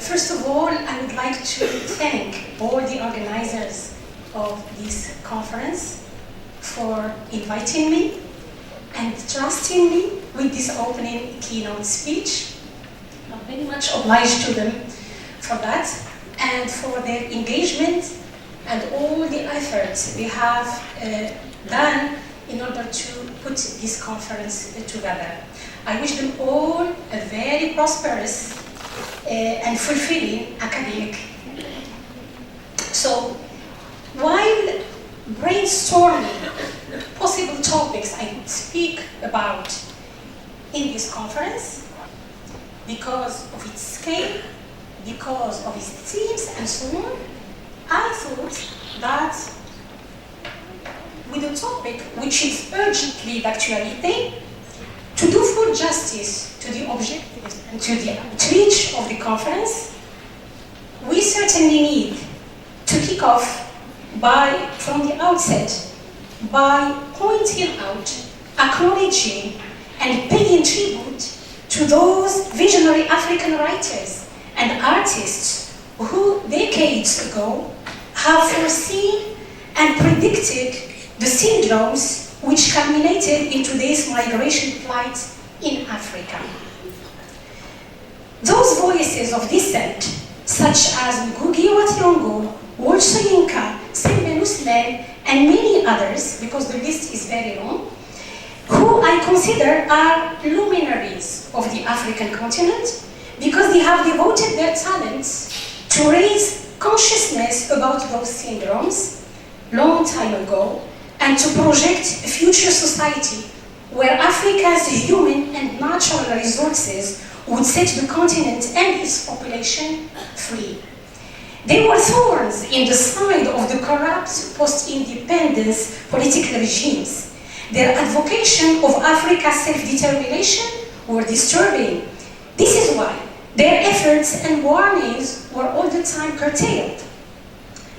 First of all, I would like to thank all the organizers of this conference for inviting me and trusting me with this opening keynote speech. I'm very much obliged to them for that and for their engagement and all the efforts they have done in order to put this conference together. I wish them all a very prosperous and fulfilling academic. So, while brainstorming possible topics I could speak about in this conference, because of its scale, because of its themes and so on, I thought that with a topic which is urgently d'actualité, to do full justice to the objectives and to the outreach of the conference, we certainly need to kick off from the outset by pointing out, acknowledging, and paying tribute to those visionary African writers and artists who decades ago have foreseen and predicted the syndromes which culminated in today's migration plight in Africa. Those voices of dissent, such as Ngugi wa Thiong'o, Wole Soyinka, Sembène Ousmane, and many others, because the list is very long, who I consider are luminaries of the African continent because they have devoted their talents to raise consciousness about those syndromes long time ago and to project a future society where Africa's human and natural resources would set the continent and its population free. They were thorns in the side of the corrupt post-independence political regimes. Their advocation of Africa's self-determination were disturbing. This is why their efforts and warnings were all the time curtailed.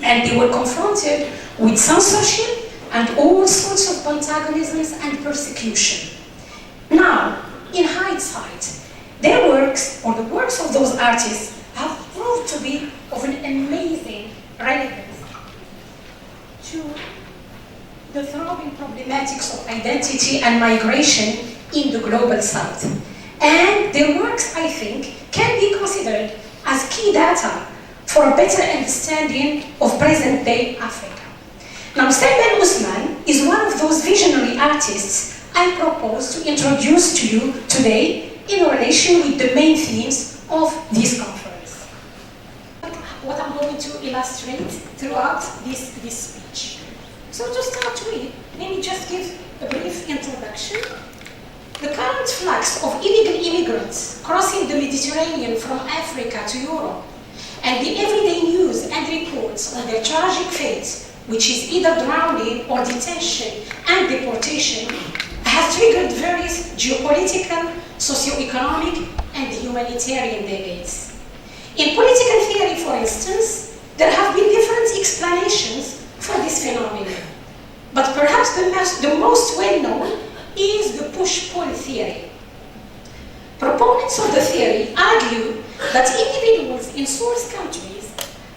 And they were confronted with censorship and all sorts of antagonisms and persecution. Now, in hindsight, their works, or the works of those artists, have proved to be of an amazing relevance to the throbbing problematics of identity and migration in the global south. And their works, I think, can be considered as key data for a better understanding of present-day Africa. Now, Sembène Ousmane is one of those visionary artists I propose to introduce to you today in relation with the main themes of this conference. What I'm going to illustrate throughout this speech. So to start with, let me just give a brief introduction. The current flux of illegal immigrants crossing the Mediterranean from Africa to Europe and the everyday news and reports on their tragic fate, which is either drowning or detention and deportation, has triggered various geopolitical, socio-economic, and humanitarian debates. In political theory, for instance, there have been different explanations for this phenomenon. But perhaps the most well-known is the push-pull theory. Proponents of the theory argue that individuals in source countries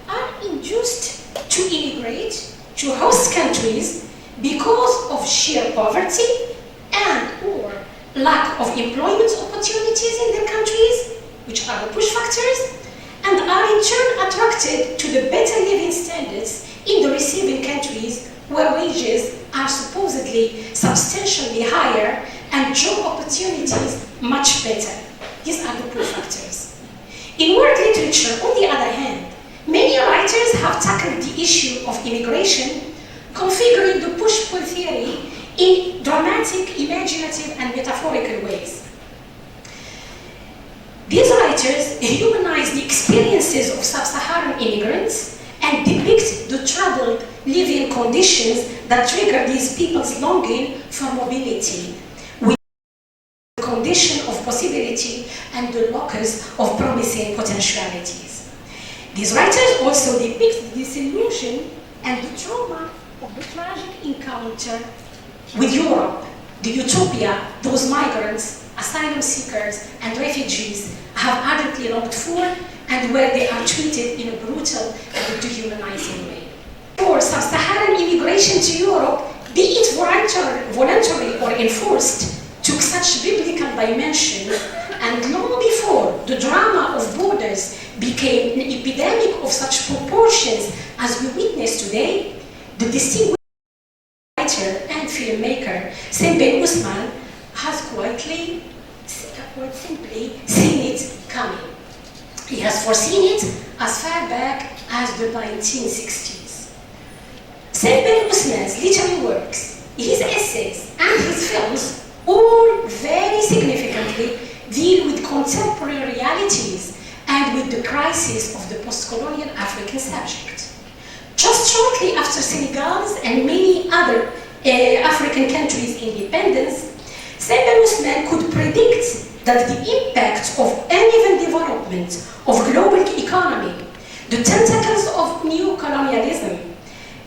are induced to immigrate to host countries because of sheer poverty and/or lack of employment opportunities in their countries, which are the push factors, and are in turn attracted to the better living standards in the receiving countries where wages are supposedly substantially higher and job opportunities much better. These are the pull factors. In world literature, on the other hand, many writers have tackled the issue of immigration, configuring the push-pull theory in dramatic, imaginative, and metaphorical ways. These writers humanize the experiences of sub-Saharan immigrants and depict the troubled living conditions that trigger these people's longing for mobility, with the condition of possibility and the locus of promising potentialities. These writers also depict the disillusion and the trauma of the tragic encounter with Europe, the utopia those migrants, asylum seekers, and refugees have ardently longed for and where they are treated in a brutal and dehumanizing way. For sub-Saharan immigration to Europe, be it voluntary or enforced, took such biblical dimensions, and long before the drama of borders became an epidemic of such proportions as we witness today, the distinguished writer and filmmaker Sam Ben Usman has quite simply seen it coming. He has foreseen it as far back as the 1960s. Sam Ben Usman's literary works, his essays, and his films all very significantly deal with contemporary realities and with the crisis of the post-colonial African subject. Just shortly after Senegal's and many other African countries' independence, Sam Ben Usman could predict that the impact of uneven development of global economy, the tentacles of new colonialism,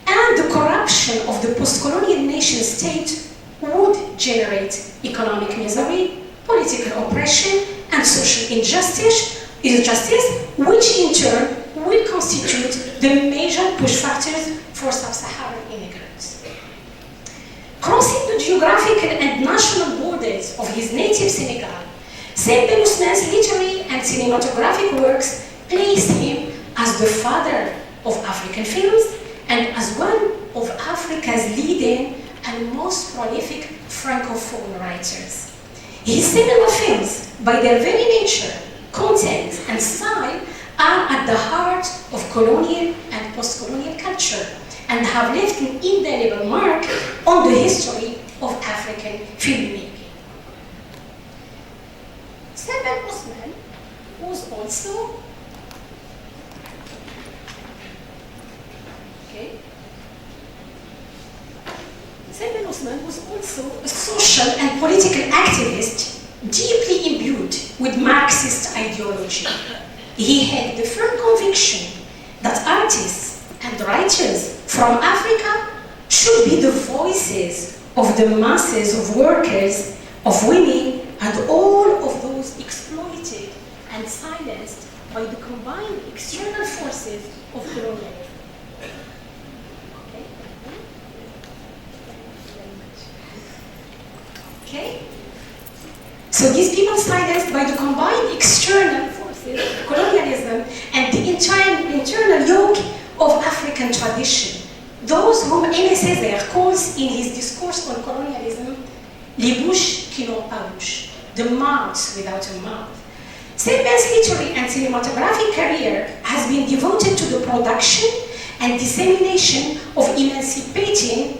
and the corruption of the post-colonial nation-state would generate economic misery, political oppression, and social injustice, which in turn will constitute the major push factors for sub-Saharan immigrants. Crossing the geographical and national borders of his native Senegal, Sam Ben Usman's literary and cinematographic works place him as the father of African films and as one of Africa's leading and most prolific Francophone writers. His seminal films, by their very nature, content, and style, are at the heart of colonial and post-colonial culture and have left an indelible mark on the history of African filmmaking. Sam Ben Usman was also Sam Ben Usman was also a social and political activist deeply imbued with Marxist ideology. He had the firm conviction that artists and writers from Africa should be the voices of the masses of workers, of women, and all of those exploited and silenced by the combined external forces of colonialism. Okay? So these people silenced by the combined external forces of colonialism and the internal yoke of African tradition, those whom Aimé Césaire calls in his discourse on colonialism, les bouches qui n'ont pas bouche, the mouths without a mouth. Sam Ben's literary and cinematographic career has been devoted to the production and dissemination of emancipating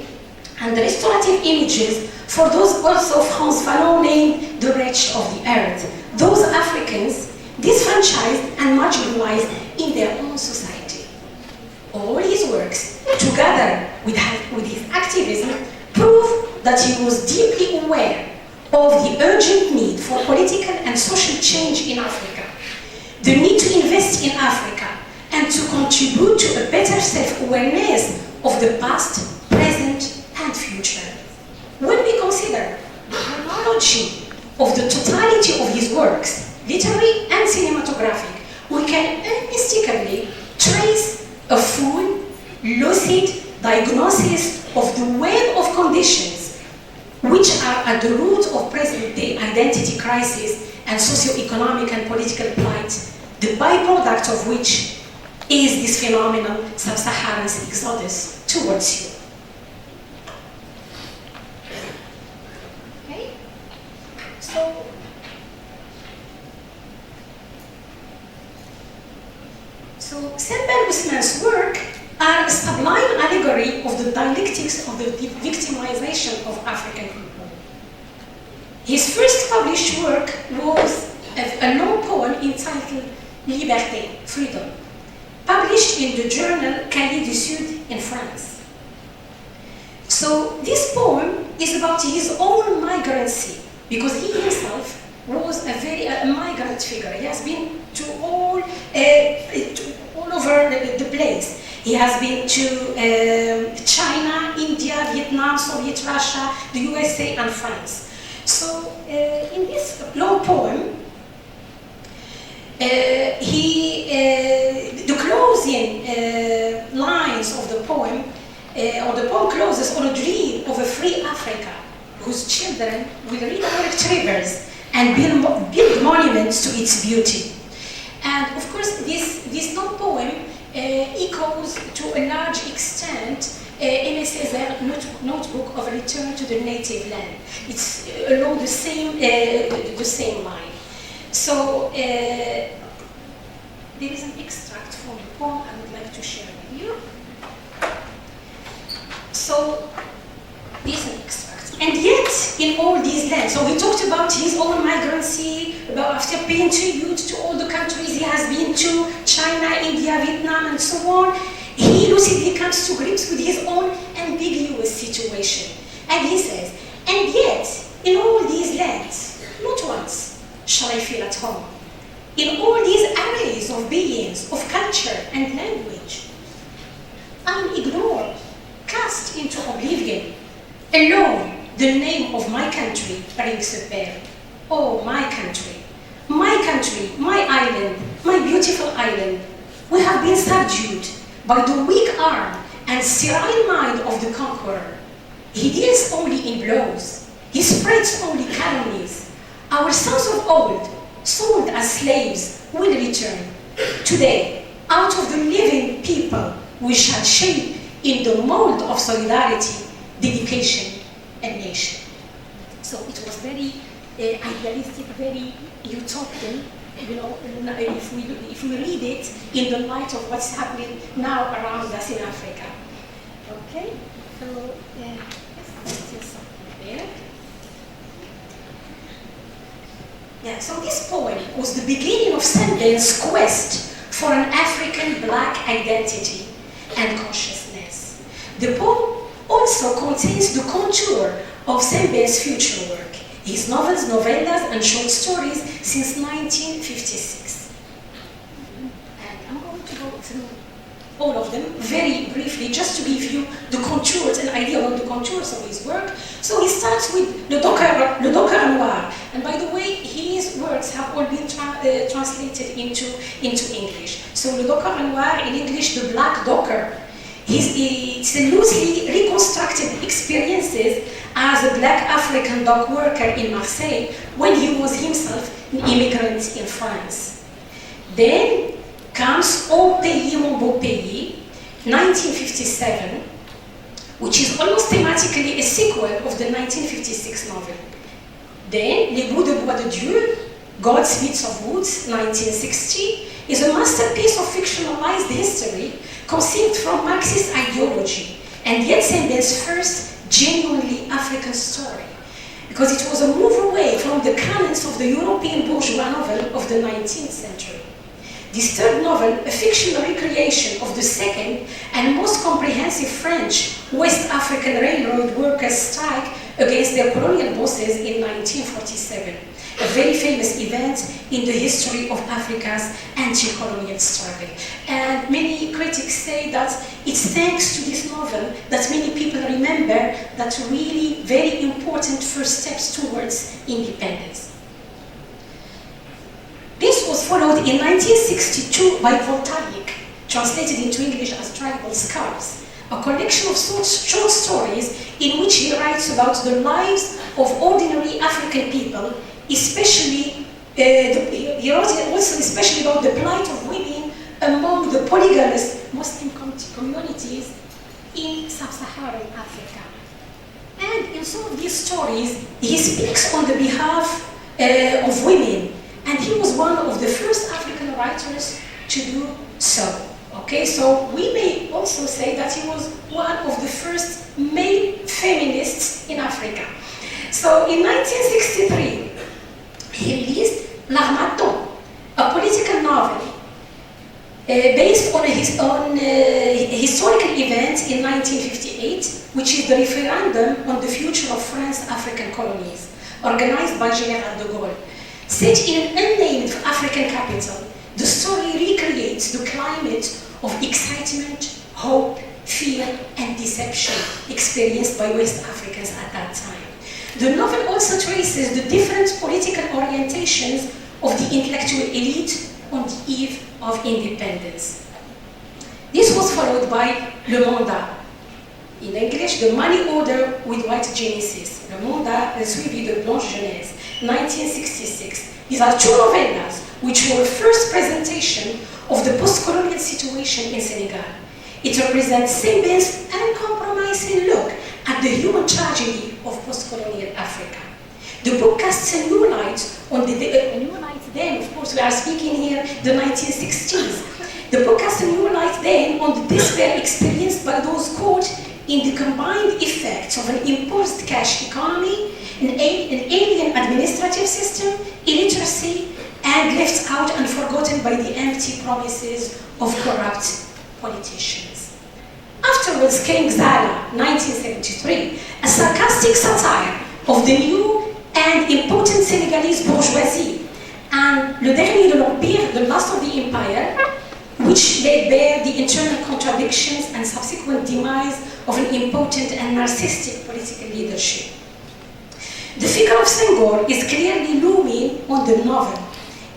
and restorative images for those also Frantz Fanon named the wretched of the earth, those Africans disfranchised and marginalized in their own society. All his works, together with his activism, prove that he was deeply aware of the urgent need for political and social change in Africa, the need to invest in Africa, and to contribute to a better self-awareness of the past, present, and future. When we consider the chronology of the totality of his works, literary and cinematographic, we can unmistakably trace a full, lucid diagnosis of the web of conditions which are at the root of present-day identity crisis and socio-economic and political plight, the byproduct of which is this phenomenal sub-Saharan exodus towards Europe. Okay? So Sam Ben Usman's work are a sublime allegory of the dialectics of the victimization of African people. His first published work was a long poem entitled Liberté, Freedom, published in the journal Cahiers du Sud in France. So this poem is about his own migrancy, because he himself was a migrant figure. He has been to all over the place. He has been to China, India, Vietnam, Soviet Russia, the USA, and France. So in this long poem, he closing lines of the poem, or the poem closes on a dream of a free Africa, whose children will redirect rivers and build monuments to its beauty. And of course, this poem echoes to a large extent Aimé César's notebook of Return to the Native Land. It's along the same line. So there is an extract from the poem I would like to share with you. So this is an extract. And yet, in all these lands, so we talked about his own migrancy, about after paying tribute to all the countries he has been to, China, India, Vietnam, and so on, he lucidly comes to grips with his own ambiguous situation. And he says, and yet, in all these lands, not once shall I feel at home. In all these arrays of beings, of culture and language, I am ignored, cast into oblivion. Alone, the name of my country rings a bell. Oh, my country, my island, my beautiful island. We have been subdued by the weak arm and sterile mind of the conqueror. He deals only in blows. He spreads only calumnies. Our sons of old, sold as slaves, will return. Today, out of the living people, we shall shape in the mold of solidarity, dedication, and nation. So it was very idealistic, very utopian. You know, if we read it in the light of what's happening now around us in Africa. Okay, so let's do something there. Yeah, so this poem was the beginning of Sembène's quest for an African Black identity and consciousness. The poem also contains the contour of Sembène's future work. His novels, novellas, and short stories since 1956. And I'm going to go through all of them very briefly, just to give you the contours, an idea of the contours of his work. So he starts with Le Docker Noir, and by the way, his works have all been translated into English. So Le Docker Noir, in English, the Black Docker. It's a loosely reconstructed experiences as a Black African dock worker in Marseille when he was himself an immigrant in France. Then comes Au Pays, Mon Beau Pays, 1957, which is almost thematically a sequel of the 1956 novel. Then Les Bouts de Bois de Dieu, God's Bits of Woods, 1960, is a masterpiece of fictionalized history conceived from Marxist ideology, and yet Sembène's first genuinely African story, because it was a move away from the canons of the European bourgeois novel of the 19th century. This third novel, a fictional recreation of the second and most comprehensive French West African railroad workers' strike against their colonial bosses in 1947, a very famous event in the history of Africa's anti-colonial struggle. And many critics say that it's thanks to this novel that many people remember that really very important first steps towards independence. This was followed in 1962 by Voltaire, translated into English as Tribal Scars, a collection of short stories in which he writes about the lives of ordinary African people, especially, he wrote also especially about the plight of women among the polygamous Muslim communities in sub-Saharan Africa. And in some of these stories, he speaks on the behalf of women, and he was one of the first African writers to do so. Okay, so we may also say that he was one of the first male feminists in Africa. So in 1963, he released L'Armaton, a political novel based on a historical event in 1958, which is the referendum on the future of France's African colonies, organized by General de Gaulle. Set in an unnamed African capital, the story recreates the climate of excitement, hope, fear, and deception experienced by West Africans at that time. The novel also traces the different political orientations of the intellectual elite on the eve of independence. was followed by Le Mandat. In English, the money order with white genesis. Le Mandat, suivi de Blanche Genèse, 1966. These are two novellas which were first presentation of the post-colonial situation in Senegal. It represents Semben's uncompromising look at the human tragedy of post-colonial Africa. The book casts a new light on then, of course, we are speaking here the 1960s. The book casts a new light then on the despair experienced by those caught in the combined effects of an imposed cash economy, an alien administrative system, illiteracy, and left out and forgotten by the empty promises of corrupt politicians. Afterwards came Xala, 1973, a sarcastic satire of the new and impotent Senegalese bourgeoisie, and Le Dernier de l'Empire, the last of the empire, which laid bare the internal contradictions and subsequent demise of an impotent and narcissistic political leadership. The figure of Senghor is clearly looming on the novel.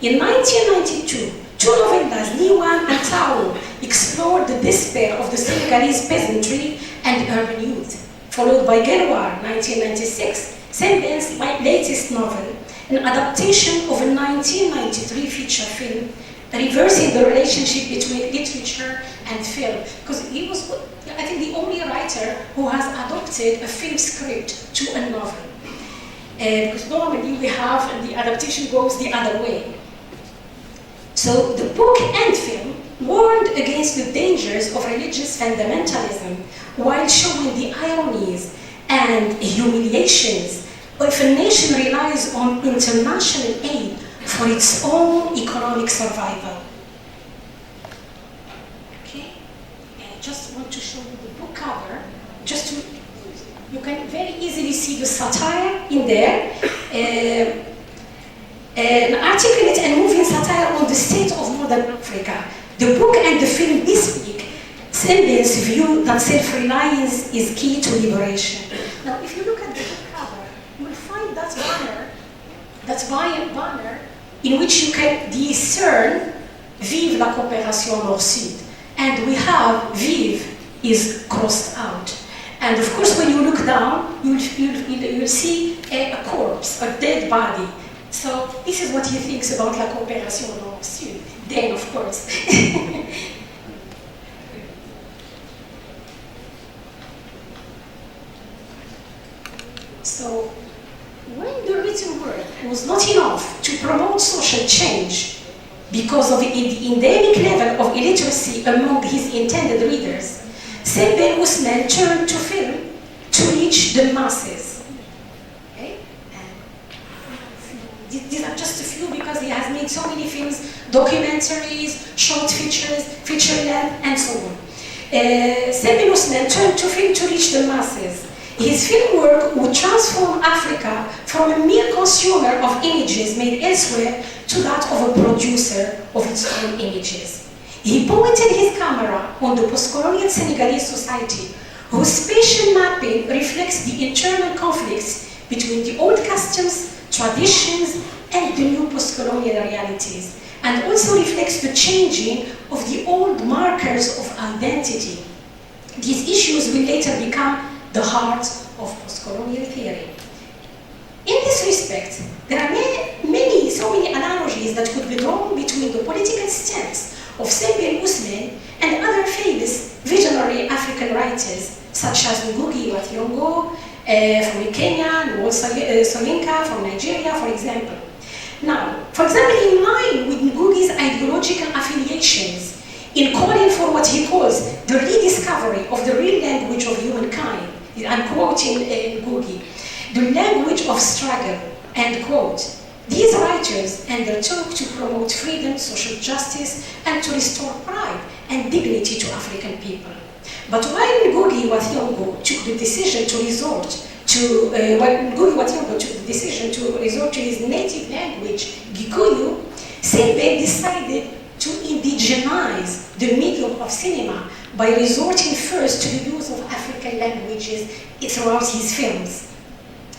In 1992, two novellas, Niwan and Tao, explored the despair of the Senegalese peasantry and urban youth, followed by Gelwar, 1996, Semben's latest novel, an adaptation of a 1993 feature film reversing the relationship between literature and film, because he was, I think, the only writer who has adopted a film script to a novel. Because normally we have, and the adaptation goes the other way. So the book and film warned against the dangers of religious fundamentalism while showing the ironies and humiliations if a nation relies on international aid for its own economic survival. Okay, and I just want to show you the book cover, just to, you can very easily see the satire in there, an articulate and moving satire on the state of modern Africa. The book and the film bespeak Semben's view that self-reliance is key to liberation. Now, if you look at the book cover, you will find that banner in which you can discern Vive la coopération Nord-Sud. And we have Vive is crossed out. And of course, when you look down, you'll see a corpse, a dead body. So this is what he thinks about la coopération Nord-Sud. Then, of course. So, when the written word was not enough to promote social change because of the endemic level of illiteracy among his intended readers, Semben Ousmane turned to film to reach the masses. Okay? And these are just a few because he has made so many films, documentaries, short features, feature length, and so on. Semben Ousmane turned to film to reach the masses. His film work would transform Africa from a mere consumer of images made elsewhere to that of a producer of its own images. He pointed his camera on the post-colonial Senegalese society, whose spatial mapping reflects the internal conflicts between the old customs, traditions, and the new post-colonial realities, and also reflects the changing of the old markers of identity. These issues will later become the heart of post-colonial theory. In this respect, there are so many analogies that could be drawn between the political stance of Semben Ousmane and other famous visionary African writers, such as Ngugi wa Thiong'o from Kenya, Nwol Soyinka from Nigeria, for example. Now, for example, in line with Ngugi's ideological affiliations, in calling for what he calls the rediscovery of the real language of humankind, I'm quoting Ngugi, the language of struggle, end quote. These writers undertook to promote freedom, social justice, and to restore pride and dignity to African people. But while Ngugi wa Thiong'o took the decision to resort to his native language, Gikuyu, Semben decided to indigenize the medium of cinema by resorting first to the use of African languages throughout his films.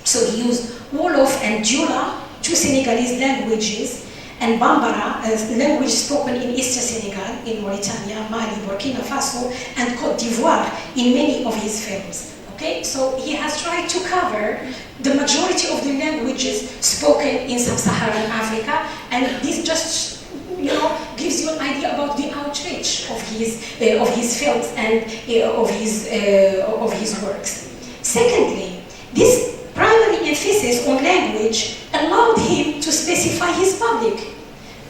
So he used Wolof and Diola, two Senegalese languages, and Bambara, a language spoken in Eastern Senegal, in Mauritania, Mali, Burkina Faso, and Côte d'Ivoire in many of his films. Okay, so he has tried to cover the majority of the languages spoken in sub-Saharan Africa, and this just, gives you an idea about the outreach of his films and of his works. Secondly, this primary emphasis on language allowed him to specify his public.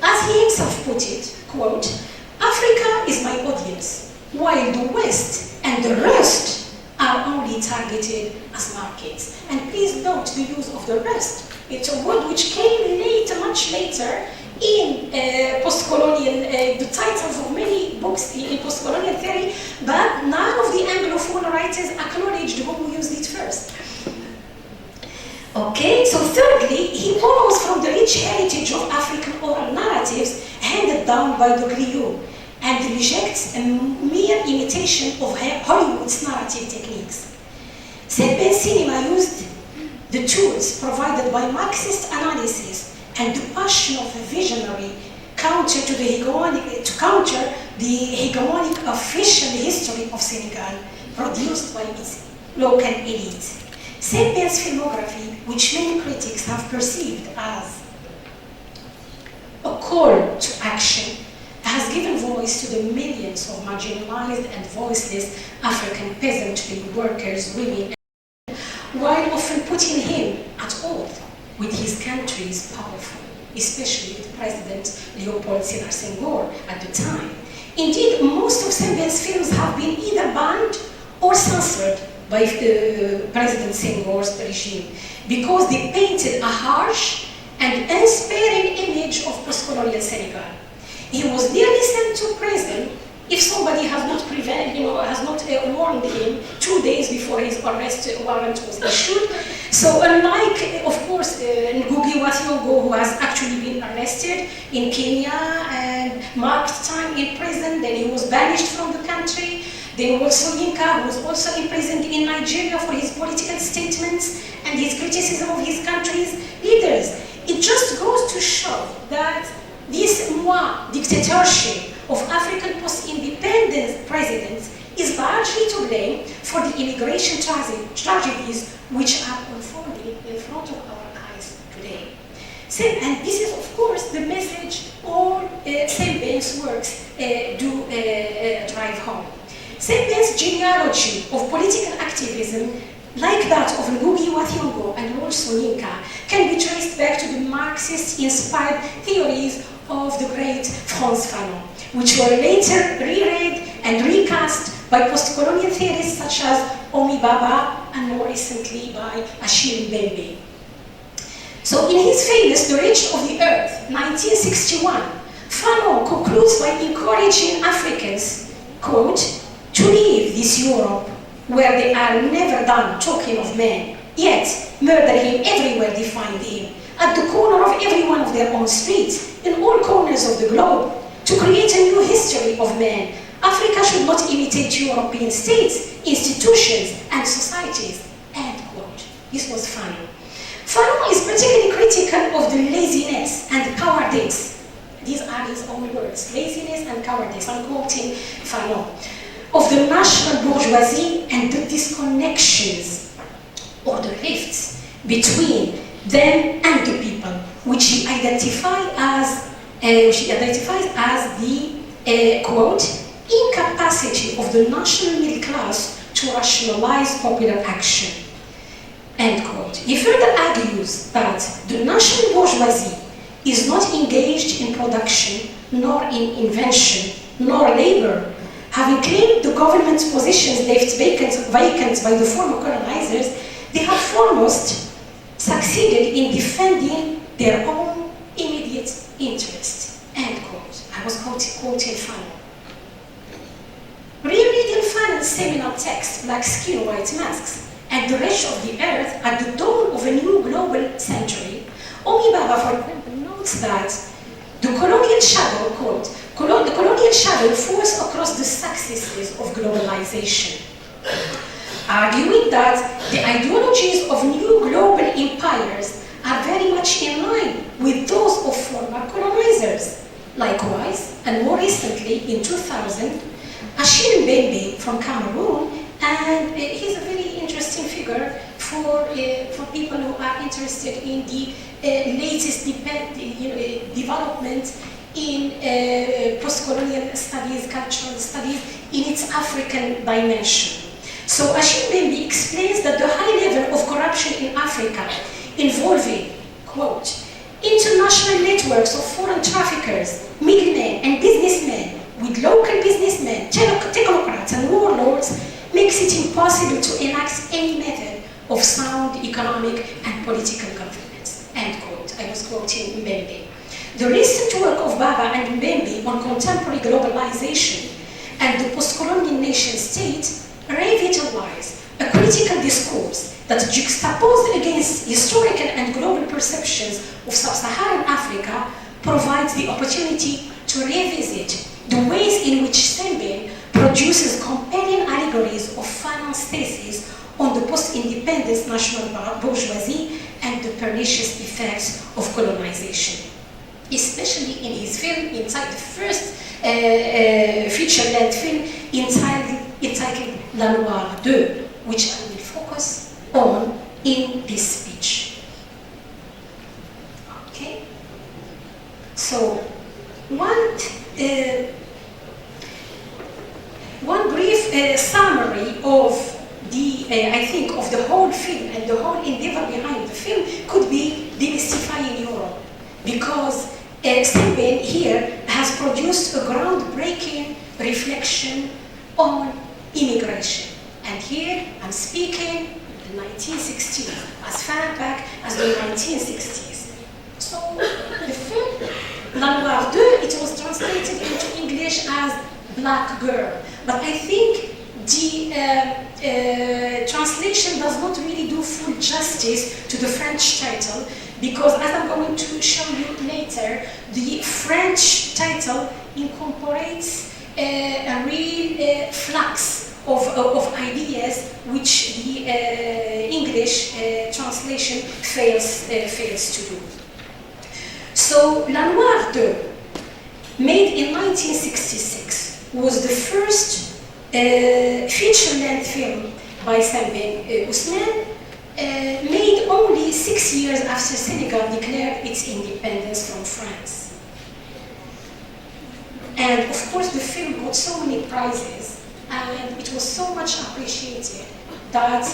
As he himself put it, quote, "Africa is my audience, while the West and the rest are only targeted as markets." And please note the use of the rest. It's a word which came later, much later, in post-colonial, the titles of many books in post-colonial theory, but none of the Anglophone writers acknowledged who used it first. Okay, so thirdly, he borrows from the rich heritage of African oral narratives handed down by the griot, and rejects a mere imitation of Hollywood's narrative techniques. Sebben cinema used the tools provided by Marxist analysis and the passion of a visionary to counter the hegemonic official history of Senegal produced by its local elite. Sebben's filmography, which many critics have perceived as a call to action, has given voice to the millions of marginalized and voiceless African peasantry, workers, women, while often putting him at odds with his country's powerful, especially with President Leopold Sédar Senghor at the time. Indeed, most of Sebben's films have been either banned or censored by President Senghor's regime because they painted a harsh and unsparing image of post-colonial Senegal. He was nearly sent to prison if somebody has not warned him 2 days before his arrest warrant was issued. So unlike, of course, Ngugi wa Thiong'o, who has actually been arrested in Kenya and marked time in prison, then he was banished from the country. Then also Yinka, who was also imprisoned in Nigeria for his political statements and his criticism of his country's leaders. It just goes to show that this dictatorship of African post-independence presidents is largely to blame for the immigration tragedies which are unfolding in front of our eyes today. And this is, of course, the message all Sebben's works do drive home. Sebben's genealogy of political activism, like that of Ngugi wa Thiong'o and also Yinka, can be traced back to the Marxist-inspired theories of the great Frantz Fanon, which were later reread and recast by post-colonial theorists such as Omi Baba and more recently by Achille Mbembe. So in his famous The Rich of the Earth, 1961, Fanon concludes by encouraging Africans, quote, to leave this Europe where they are never done talking of men, yet murder him everywhere they find him, at the corner of every one of their own streets, in all corners of the globe, to create a new history of men. Africa should not imitate European states, institutions, and societies, end quote. This was Fanon. Fanon is particularly critical of the laziness and cowardice. These are his own words, laziness and cowardice. I'm quoting Fanon. Of the national bourgeoisie and the disconnections or the rifts between them and the people, which he identifies as the, quote, incapacity of the national middle class to rationalize popular action, end quote. He further argues that the national bourgeoisie is not engaged in production, nor in invention, nor labor, having claimed the government's positions left vacant by the former colonizers. They have foremost succeeded in defending their own immediate interests, end quote. I was quoting Fanon. Rereading Fanon's seminal text, Black Skin, White Masks, and The Rich of the Earth at the dawn of a new global century, Omi Baba, for example, notes that the colonial shadow, quote, the colonial shadow falls across the successes of globalization, arguing that the ideologies of new global empires are very much in line with those of former colonizers. Likewise, and more recently, in 2000, Yassine Mbembe from Cameroon, and he's a very interesting figure for people who are interested in the latest development in post-colonial studies, cultural studies, in its African dimension. So Yassine Mbembe explains that the high level of corruption in Africa involving, quote, international networks of foreign traffickers, middlemen and businessmen with local businessmen, technocrats and warlords makes it impossible to enact any method of sound economic and political governance, end quote. I was quoting Mbembe. The recent work of Baba and Mbembe on contemporary globalization and the post-colonial nation state revitalized a critical discourse that juxtaposed against historical and global perceptions of sub-Saharan Africa provides the opportunity to revisit the ways in which Sembène produces compelling allegories of Fanon's thesis on the post-independence national bourgeoisie and the pernicious effects of colonization. Especially in his film, inside the first feature-length film entitled La Noire 2, which I will focus on in this speech. Okay? So, one brief summary of the, I think, of the whole film and the whole endeavor behind the film could be demystifying Europe, because Sembène here has produced a groundbreaking reflection on immigration. And here I'm speaking the 1960s, as far back as the 1960s. So the film La Noire 2, it was translated into English as Black Girl. But I think the translation does not really do full justice to the French title, because as I'm going to show you later, the French title incorporates a real flux of ideas which the English translation fails to do. So, La Noire 2, made in 1966, was the first feature-length film by Sembène Ousmane, made only 6 years after Senegal declared its independence from France. And of course the film got so many prizes, and it was so much appreciated that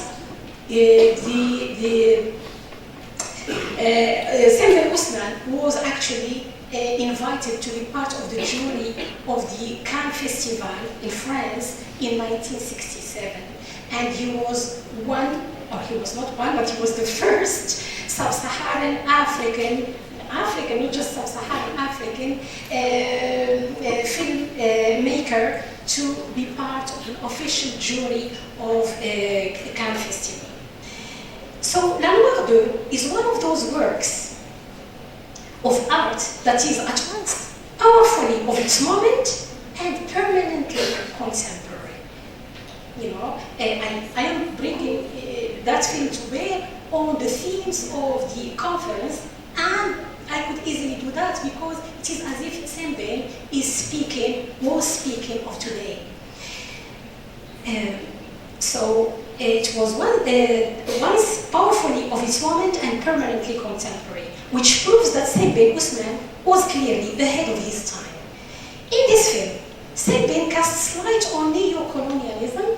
Sembène Ousmane was actually invited to be part of the jury of the CUAM Festival in France in 1967. And he was one, or he was not one, but he was the first sub-Saharan African, not just sub-Saharan African filmmaker to be part of an official jury of CUAM Festival. So La Noire 2 is one of those works of art that is at once powerfully of its moment and permanently contemporary. You know, I am bringing that film to bear on the themes of the conference, and I could easily do that because it is as if Sembène was speaking of today. So it was once powerfully of its moment and permanently contemporary, which proves that Sembène Ousmane was clearly ahead of his time. In this film, Sembène casts light on neo-colonialism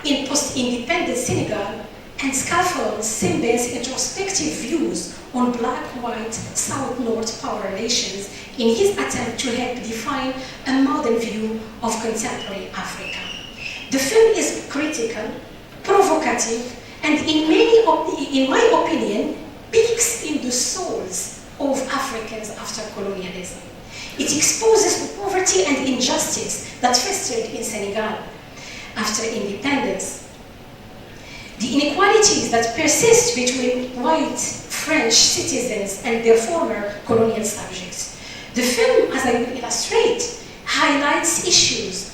in post-independent Senegal and scaffolds Sembène's introspective views on black-white South-North power relations in his attempt to help define a modern view of contemporary Africa. The film is critical, provocative, and in my opinion, peeks in the souls of Africans after colonialism. It exposes the poverty and injustice that festered in Senegal after independence, the inequalities that persist between white French citizens and their former colonial subjects. The film, as I will illustrate, highlights issues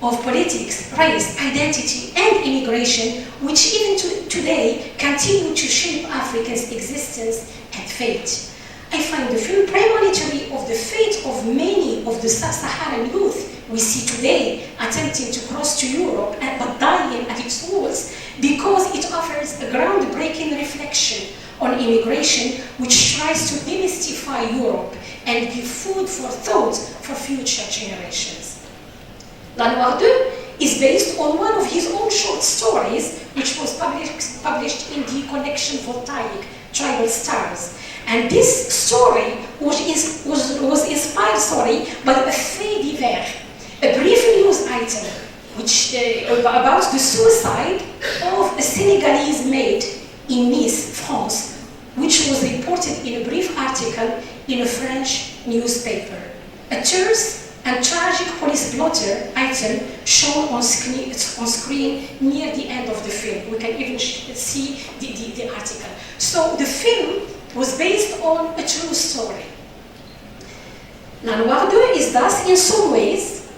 of politics, race, identity, and immigration, which even today continue to shape Africa's existence and fate. I find the film premonitory of the fate of many of the sub-Saharan youth we see today attempting to cross to Europe but dying at its walls, because it offers a groundbreaking reflection on immigration which tries to demystify Europe and give food for thought for future generations. La Noire 2 is based on one of his own short stories, which was published in the collection Voltaic, Tribal Stars. And this story was inspired by a fait divers, a brief news item which, about the suicide of a Senegalese maid in Nice, France, which was reported in a brief article in a French newspaper. A terse and tragic police blotter item shown on screen near the end of the film. We can even see the article. So the film was based on a true story. La Noire 2 is thus, in some ways,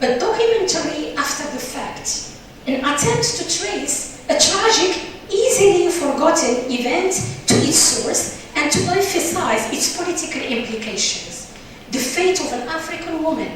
a documentary after the fact, an attempt to trace a tragic, easily forgotten event to its source and to emphasize its political implications. The fate of an African woman,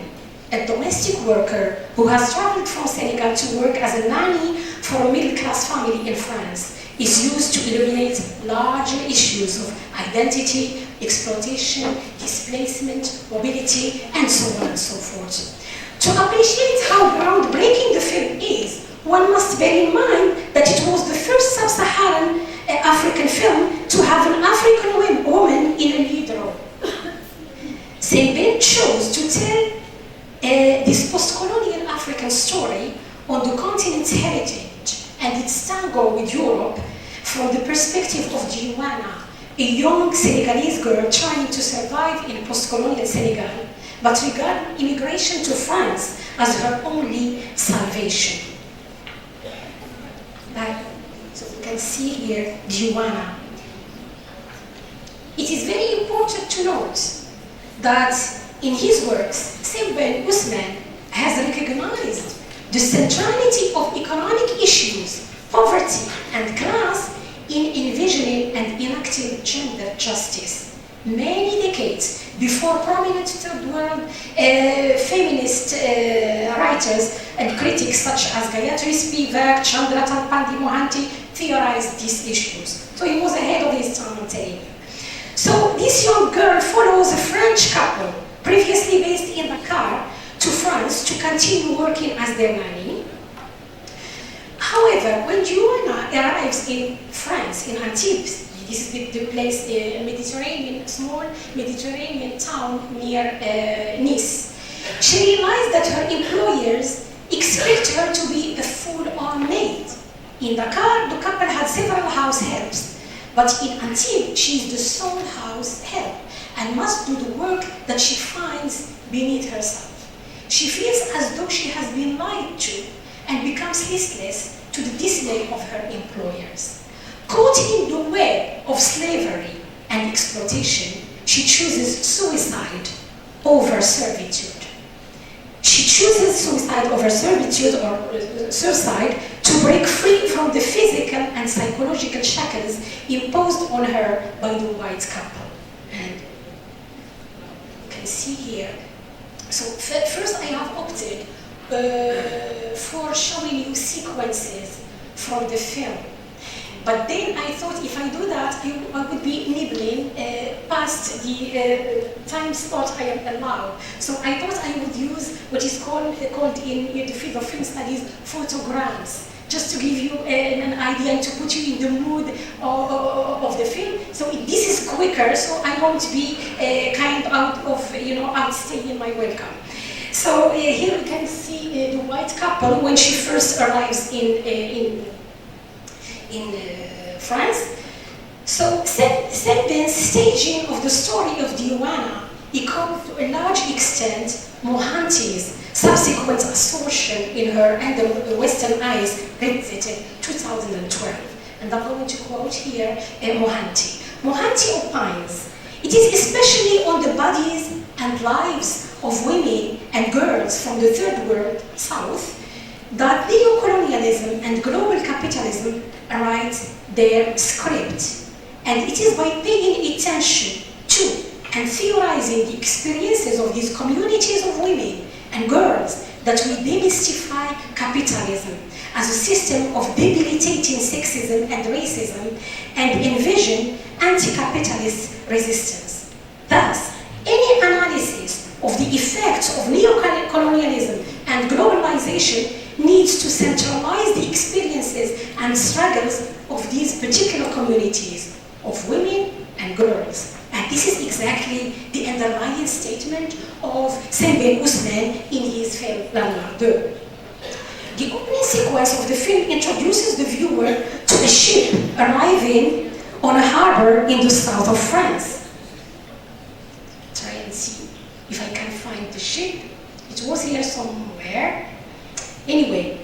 a domestic worker who has traveled from Senegal to work as a nanny for a middle-class family in France, is used to illuminate larger issues of identity, exploitation, displacement, mobility, and so on and so forth. To appreciate how groundbreaking the film is, one must bear in mind that it was the first sub-Saharan African film to have an African woman in a lead role. Sembène chose to tell this post-colonial African story on the continent's heritage and its tango with Europe from the perspective of Joanna, a young Senegalese girl trying to survive in post-colonial Senegal, but regarding immigration to France as her only salvation. So you can see here Joanna. It is very important to note that in his works, Sembène Ousmane has recognized the centrality of economic issues, poverty, and class in envisioning and enacting gender justice. Many decades before prominent third world feminist writers and critics such as Gayatri Spivak, Chandratan Pandey Mohanty theorized these issues. So he was ahead of his time, I'm telling you. So this young girl follows a French couple, previously based in Dakar, to France to continue working as their nanny. However, when Joanna arrives in France, in Antibes, this is the place, small Mediterranean town near Nice, she realized that her employers expect her to be a full-on maid. In Dakar, the couple had several house helps, but in Antibes, she is the sole house help and must do the work that she finds beneath herself. She feels as though she has been lied to and becomes listless to the dismay of her employers. Caught in the web of slavery and exploitation, she chooses suicide over servitude. She chooses suicide over servitude or suicide to break free from the physical and psychological shackles imposed on her by the white couple. And you can see here. So first I have opted for showing you sequences from the film. But then I thought if I do that, I would be nibbling past the time slot I am allowed. So I thought I would use what is called in the field of film studies, photograms, just to give you an idea and to put you in the mood of the film. So this is quicker, so I won't be kind out of, outstaying my welcome. So here we can see the white couple when she first arrives in France. So Sembène's staging of the story of Joanna echoed to a large extent Mohanty's subsequent assertion in her And the Western Eyes, revisited 2012. And I'm going to quote here Mohanty. Mohanty opines, "It is especially on the bodies and and lives of women and girls from the third world, South, that neocolonialism and global capitalism write their script. And it is by paying attention to and theorizing the experiences of these communities of women and girls that we demystify capitalism as a system of debilitating sexism and racism and envision anti-capitalist resistance. Thus, any analysis of the effects of neocolonialism and globalization needs to centralize the experiences and struggles of these particular communities of women and girls. And this is exactly the underlying statement of Sembène Ousmane in his film La Noire 2. The opening sequence of the film introduces the viewer to a ship arriving on a harbor in the south of France. Try and see if I can find the ship. It was here somewhere. Anyway,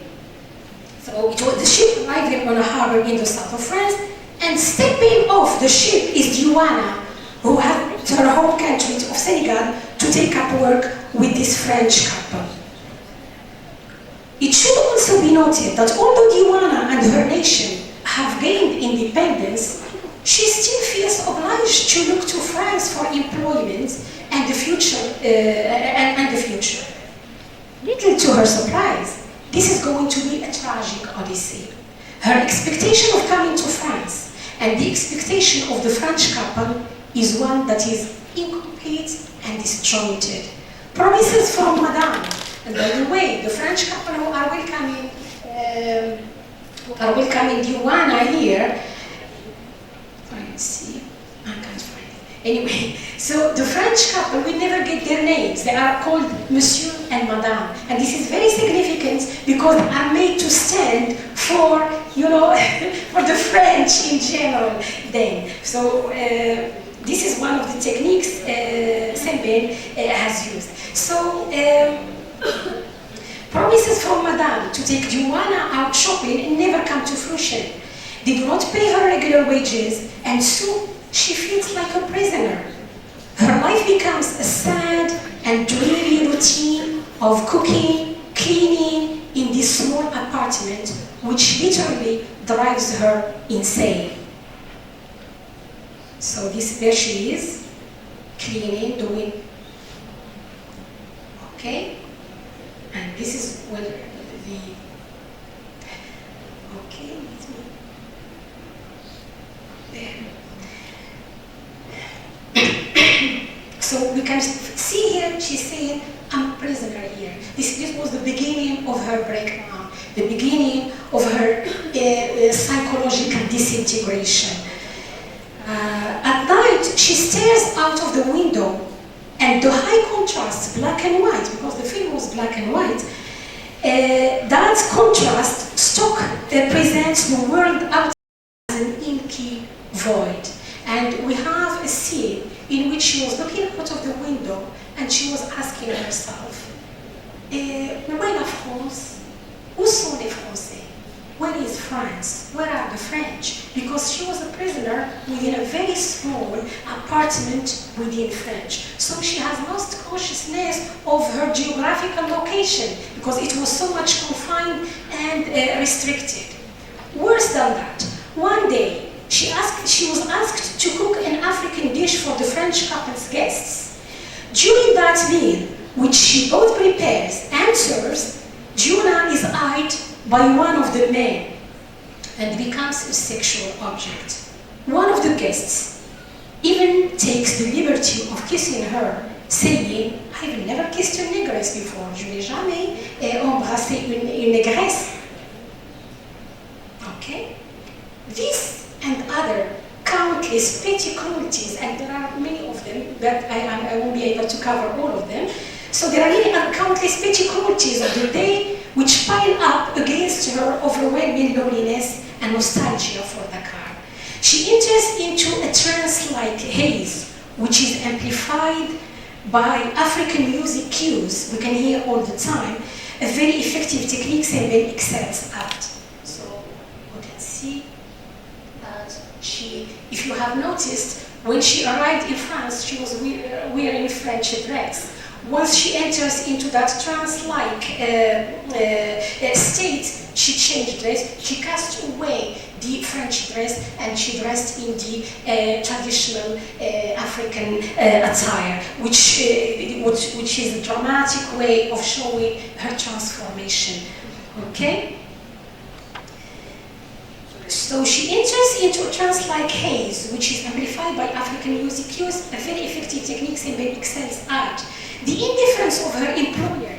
so it was the ship arriving on a harbor in the south of France, and stepping off the ship is Diwana, who had left her home country of Senegal to take up work with this French couple. It should also be noted that although Diwana and her nation have gained independence, she still feels obliged to look to France for employment and the future. Little to her surprise, this is going to be a tragic odyssey. Her expectation of coming to France and the expectation of the French couple is one that is incomplete and disjointed. Promises from Madame, and by the way, the French couple who are welcoming Diwana here. Try and see. I can't find it. Anyway, so the French couple will never get their names. They are called Monsieur and Madame, and this is very significant because they are made to stand for, you know, for the French in general. Then, so this is one of the techniques Sembène has used. So. Promises from Madame to take Diwana out shopping never come to fruition. They do not pay her regular wages, and so she feels like a prisoner. Her life becomes a sad and dreary routine of cooking, cleaning in this small apartment, which literally drives her insane. So there she is, cleaning, doing, okay? And this is where the, okay, there. So we can see here, she's saying, I'm a prisoner here. This was the beginning of her breakdown, the beginning of her psychological disintegration. At night, she stares out of the window, and the high contrast, black and white, because the film was black and white, that contrast stock presents the world outside as an inky void. And we have a scene in which she was looking out of the window and she was asking herself, où est la France? Où sont les Français? Where is France? Where are the French? Because she was a prisoner within a very small apartment within French. So she has lost consciousness of her geographical location because it was so much confined and restricted. Worse than that, one day she was asked to cook an African dish for the French couple's guests. During that meal, which she both prepares and serves, Diwana is eyed by one of the men and becomes a sexual object. One of the guests even takes the liberty of kissing her, saying, I've never kissed a negress before, je n'ai jamais embrassé une négresse. Okay? This and other countless petty cruelties, and there are many of them, but I won't be able to cover all of them. So there are really countless petty cruelties of the day which pile up against her overwhelming loneliness and nostalgia for Dakar. She enters into a trance-like haze, which is amplified by African music cues we can hear all the time, a very effective technique Sembène excels at. So you can see that she, if you have noticed, When she arrived in France, she was wearing French dress. Once she enters into that trance-like state, she changed dress, she cast away the French dress, and she dressed in the traditional African attire, which is a dramatic way of showing her transformation. Okay? So she enters into a trance-like haze, which is amplified by African music use, a very effective technique Sembène excels at. The indifference of her employer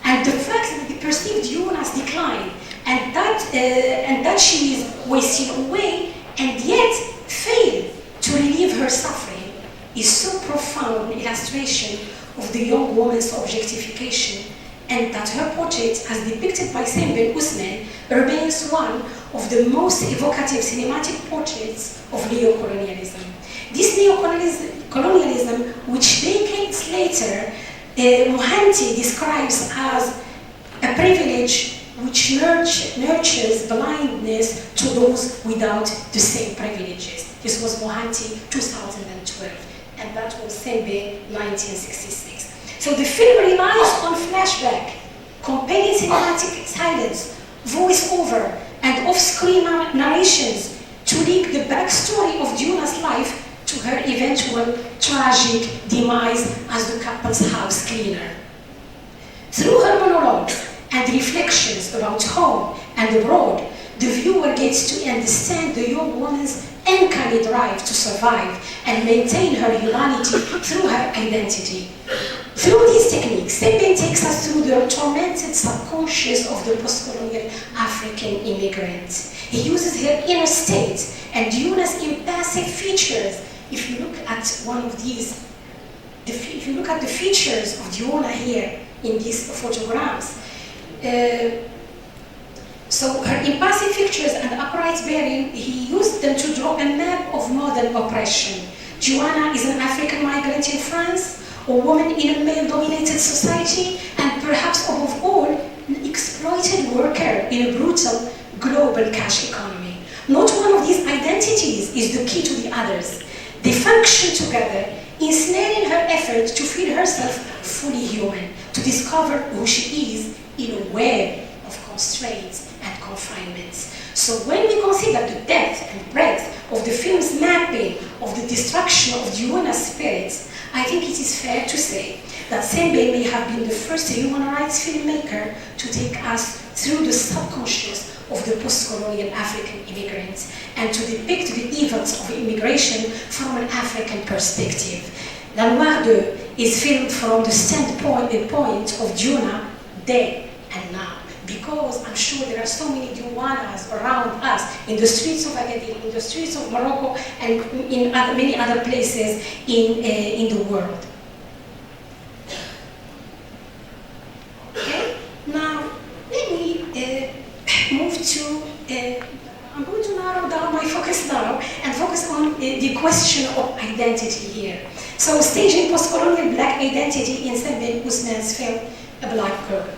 and the fact that they perceived Yuna's decline and that she is wasting away and yet failed to relieve her suffering is so profound an illustration of the young woman's objectification, and that her portrait, as depicted by Sembène Ousmane, remains one of the most evocative cinematic portraits of neocolonialism. This neocolonialism, which decades later Mohanty describes as a privilege which nurtures blindness to those without the same privileges. This was Mohanty 2012, and that was Sembène 1966. So the film relies on flashback, compelling cinematic silence, voice-over, and off-screen narrations to link the backstory of Yuna's life to her eventual tragic demise as the couple's house cleaner. Through her monologues and reflections about home and abroad, the viewer gets to understand the young woman's uncanny drive to survive and maintain her humanity through her identity. Through these techniques, Sembène takes us through the tormented subconscious of the post-colonial African immigrant. He uses her inner state and Yuna's impassive features. If you look at one of these, if you look at the features of Yuna here in these photographs, so her impassive features and upright bearing, he used them to draw a map of modern oppression. Joanna is an African migrant in France, a woman in a male-dominated society, and perhaps above all, an exploited worker in a brutal global cash economy. Not one of these identities is the key to the others. They function together, ensnaring her effort to feel herself fully human, to discover who she is in a web of constraints and confinements. So when we consider the depth and breadth of the film's mapping of the destruction of Yuna's spirits, I think it is fair to say that Sembène may have been the first human rights filmmaker to take us through the subconscious of the post-colonial African immigrants and to depict the evils of immigration from an African perspective. La Noire d'Eux is filmed from the standpoint of Yuna then and now, because I'm sure there are so many Yuanas around us in the streets of Agadir, in the streets of Morocco, and in many other places in the world. Okay, now let me move to, I'm going to narrow down my focus now and focus on the question of identity here. So staging post-colonial black identity in Sembène Ousmane's film, A Black Girl.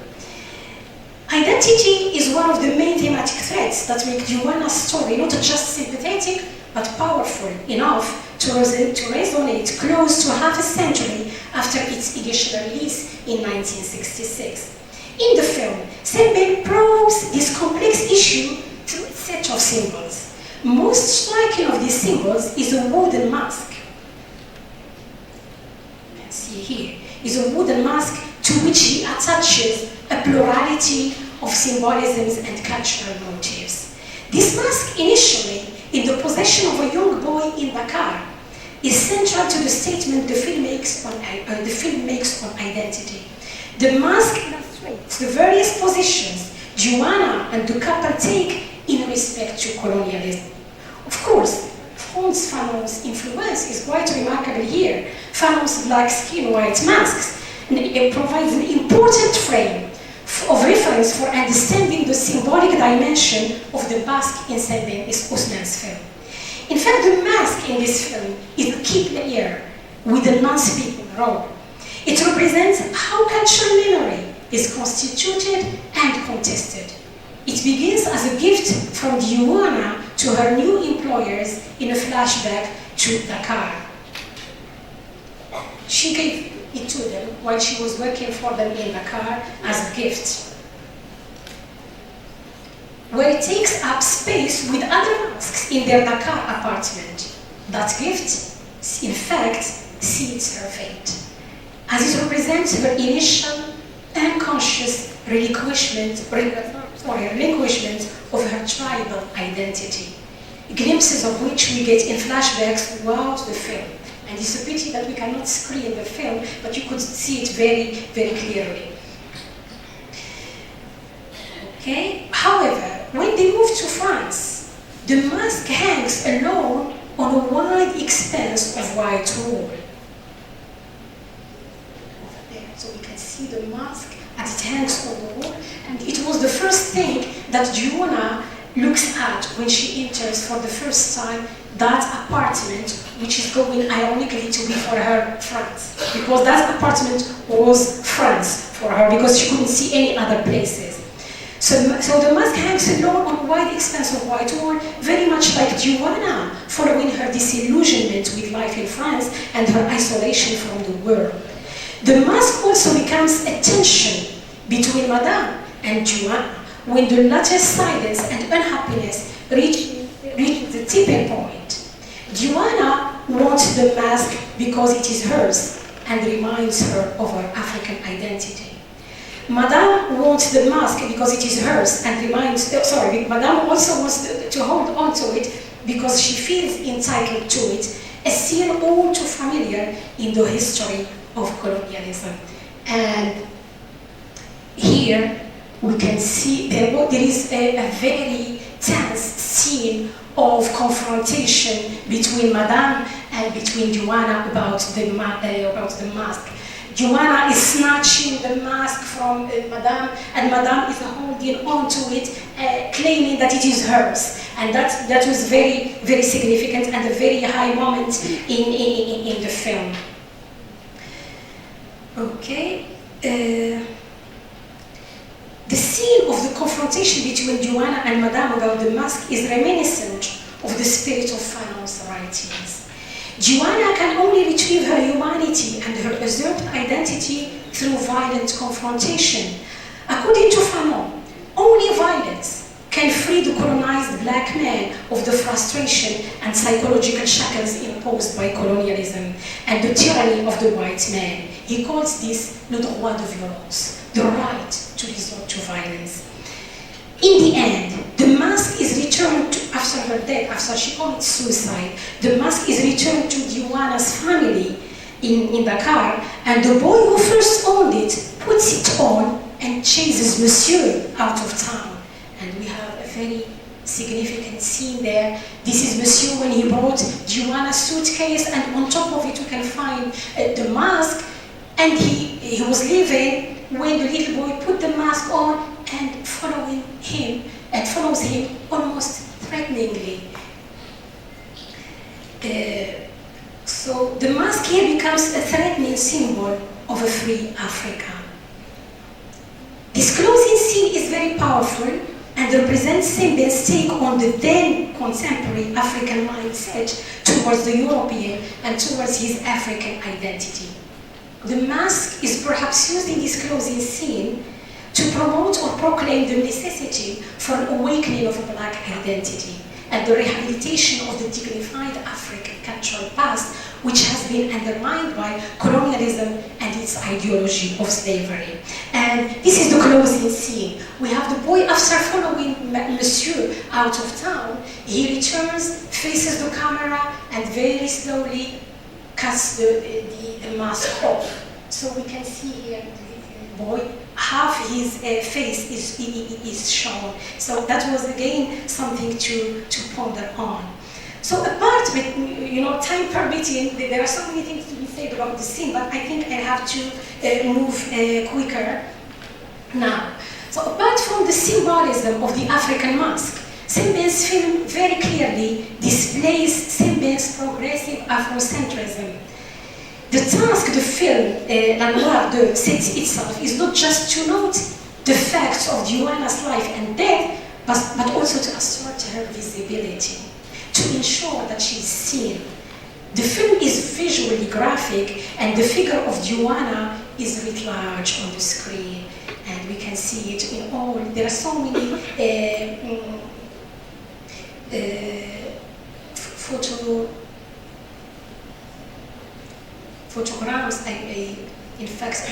Identity is one of the main thematic threads that make Yuana's story not just sympathetic, but powerful enough to resonate close to half a century after its initial release in 1966. In the film, Sembène probes this complex issue through a set of symbols. Most striking of these symbols is a wooden mask. You can see here, is a wooden mask to which he attaches a plurality of symbolisms and cultural motifs. This mask, initially in the possession of a young boy in Dakar, is central to the statement the film makes on identity. The mask illustrates the various positions Joanna and the couple take in respect to colonialism. Of course, Franz Fanon's influence is quite remarkable here. Fanon's black skin, white masks, and it provides an important frame of reference for understanding the symbolic dimension of the mask in Sembène Ousmane's film. In fact, the mask in this film is a key player with a non-speaking role. It represents how cultural memory is constituted and contested. It begins as a gift from Diwana to her new employers in a flashback to Dakar. she gave it to them while she was working for them in Dakar as a gift, where it takes up space with other masks in their Dakar apartment. That gift, in fact, seals her fate, as it represents her initial unconscious relinquishment of her tribal identity, glimpses of which we get in flashbacks throughout the film. And it's a pity that we cannot screen the film, but you could see it very, very clearly. Okay? However, when they move to France, the mask hangs alone on a wide expanse of white wool. So we can see the mask as it hangs on the wall, and it was the first thing that Joanna looks at when she enters for the first time that apartment, which is going ironically to be for her France, because that apartment was France for her, because she couldn't see any other places. So the mask hangs alone on a wide expanse of white wool, very much like Joanna, following her disillusionment with life in France and her isolation from the world. The mask also becomes a tension between Madame and Joanna when the latter's silence and unhappiness reach the tipping point. Joanna wants the mask because it is hers and reminds her of her African identity. Madame wants the mask because it is hers and Madame also wants to hold on to it because she feels entitled to it, a scene all too familiar in the history of colonialism. And here we can see there is a very tense scene of confrontation between Madame and between Joanna about the mask. Joanna is snatching the mask from Madame, and Madame is holding on to it, claiming that it is hers. And that was very, very significant and a very high moment in the film. Okay. The scene of the confrontation between Joanna and Madame about the mask is reminiscent of the spirit of Fanon's writings. Joanna can only retrieve her humanity and her usurped identity through violent confrontation. According to Fanon, only violence can free the colonized black man of the frustration and psychological shackles imposed by colonialism and the tyranny of the white man. He calls this le droit de violence, the right to resort to violence. In the end, the mask is returned after her death, after she commits suicide. The mask is returned to Joanna's family in Dakar, and the boy who first owned it puts it on and chases Monsieur out of town. And we have a very significant scene there. This is Monsieur when he brought Joanna's suitcase, and on top of it we can find the mask, and he was leaving when the little boy put the mask on and follows him almost threateningly. So the mask here becomes a threatening symbol of a free Africa. This closing scene is very powerful and represents Simbe's take on the then contemporary African mindset towards the European and towards his African identity. The mask is perhaps used in this closing scene to promote or proclaim the necessity for an awakening of a black identity and the rehabilitation of the dignified African cultural past, which has been undermined by colonialism and its ideology of slavery. And this is the closing scene. We have the boy, after following Monsieur out of town, he returns, faces the camera, and very slowly cuts the mask off. So we can see here the boy, half his face is shown. So that was again something to ponder on. So apart with, time permitting, there are so many things to be said about the scene, but I think I have to move quicker now. So apart from the symbolism of the African mask, Simbe's film very clearly displays Simbe's progressive Afrocentrism. The task the film La Noire de sets itself is not just to note the facts of Joanna's life and death, but also to assert her visibility, to ensure that she is seen The film is visually graphic, and the figure of Joanna is writ large on the screen, and we can see it in all. There are so many photograms. In fact,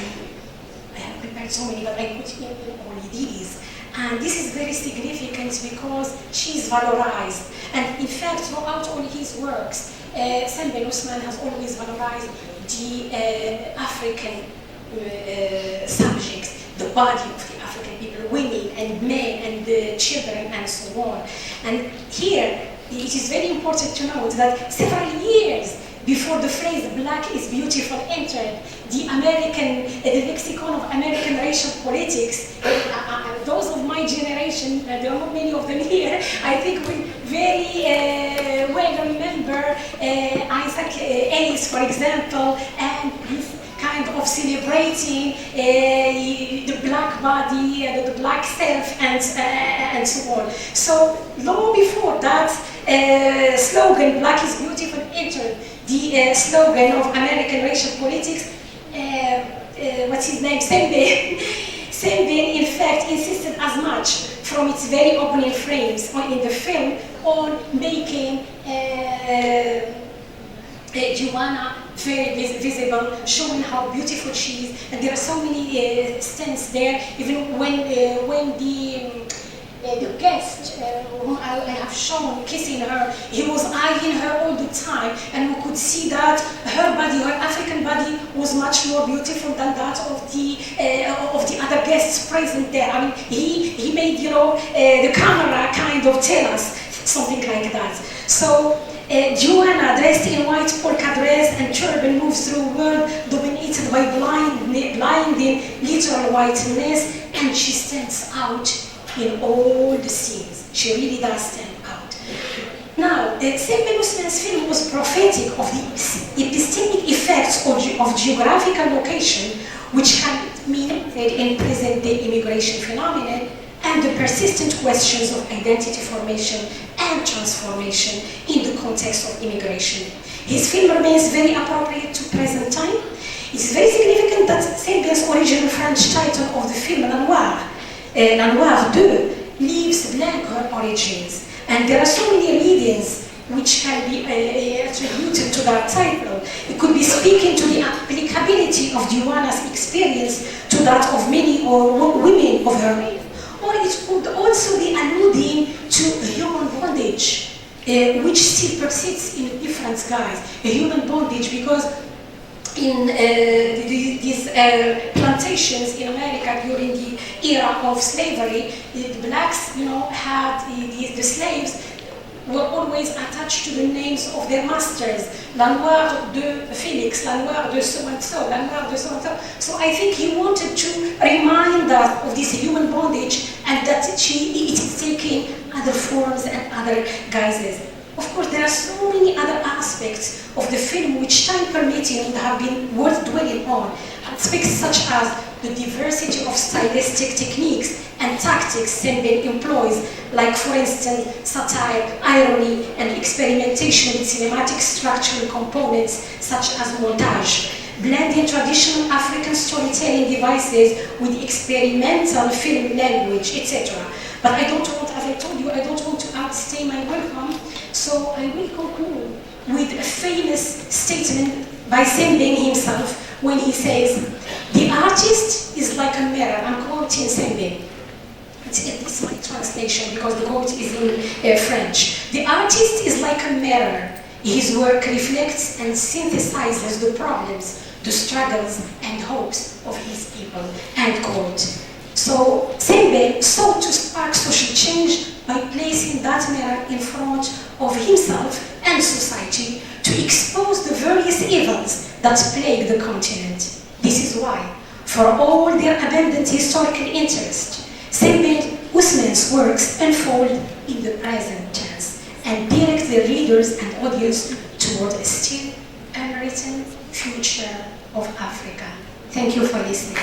I have prepared so many, but I put in only these. And this is very significant because she is valorized. And in fact, throughout all his works, Sam Ben Usman has always valorized the African subjects, the body of the African people, women and men and the children and so on. And here, it is very important to note that several years before the phrase "black is beautiful" entered the lexicon of American racial politics, those of my generation, there are not many of them here, I think we very well remember Isaac Ellis, for example, and this kind of celebrating the black body, the black self, and so on. So long before that slogan, "Black is beautiful," entered the slogan of American racial politics, what's his name, Sam Ben. Sam Ben, in fact, insisted as much from its very opening frames in the film on making Joanna very visible, showing how beautiful she is. And there are so many scenes there, even when the guest whom I have shown kissing her, he was eyeing her all the time, and we could see that her body, her African body, was much more beautiful than that of the other guests present there. I mean, he made, the camera kind of tell us something like that. So Joanna, dressed in white polka dress and turban, moves through a world dominated by blinding literal whiteness, and she stands out in all the scenes. She really does stand out. Now, Sam Ben Usman's film was prophetic of the epistemic effects of geographical location, which had been in present-day immigration phenomenon, and the persistent questions of identity formation and transformation in the context of immigration. His film remains very appropriate to present time. It is very significant that Sam Ben's original French title of the film, La Noire 2, leaves blank her origins. And there are so many readings which can be attributed to that title. It could be speaking to the applicability of Joanna's experience to that of many women of her age. Or it could also be alluding to human bondage, which still persists in different guise. Human bondage, because in these plantations in America during the era of slavery, the blacks, had the slaves were always attached to the names of their masters. La Noire de Félix, La Noire de so-and-so, La Noire de so-and-so. So I think he wanted to remind us of this human bondage, and that it is taking other forms and other guises. Of course, there are so many other aspects of the film which, time permitting, would have been worth dwelling on. Aspects such as the diversity of stylistic techniques and tactics Sam Ben employs, like, for instance, satire, irony, and experimentation with cinematic structural components such as montage, blending traditional African storytelling devices with experimental film language, etc. But I don't want, as I told you, I don't want to outstay my welcome, so I will conclude with a famous statement by Sam Ben himself when he says, "The artist is like a mirror." I'm quoting Sam Ben. It's my translation because the quote is in French. "The artist is like a mirror. His work reflects and synthesizes the problems, the struggles and hopes of his people." End quote. So Sam Ben sought to spark social change by placing that mirror in front of himself and society to expose the various evils that plague the continent. This is why, for all their abundant historical interest, Sam Ben Usman's works unfold in the present tense and direct the readers and audience toward a still unwritten future of Africa. Thank you for listening.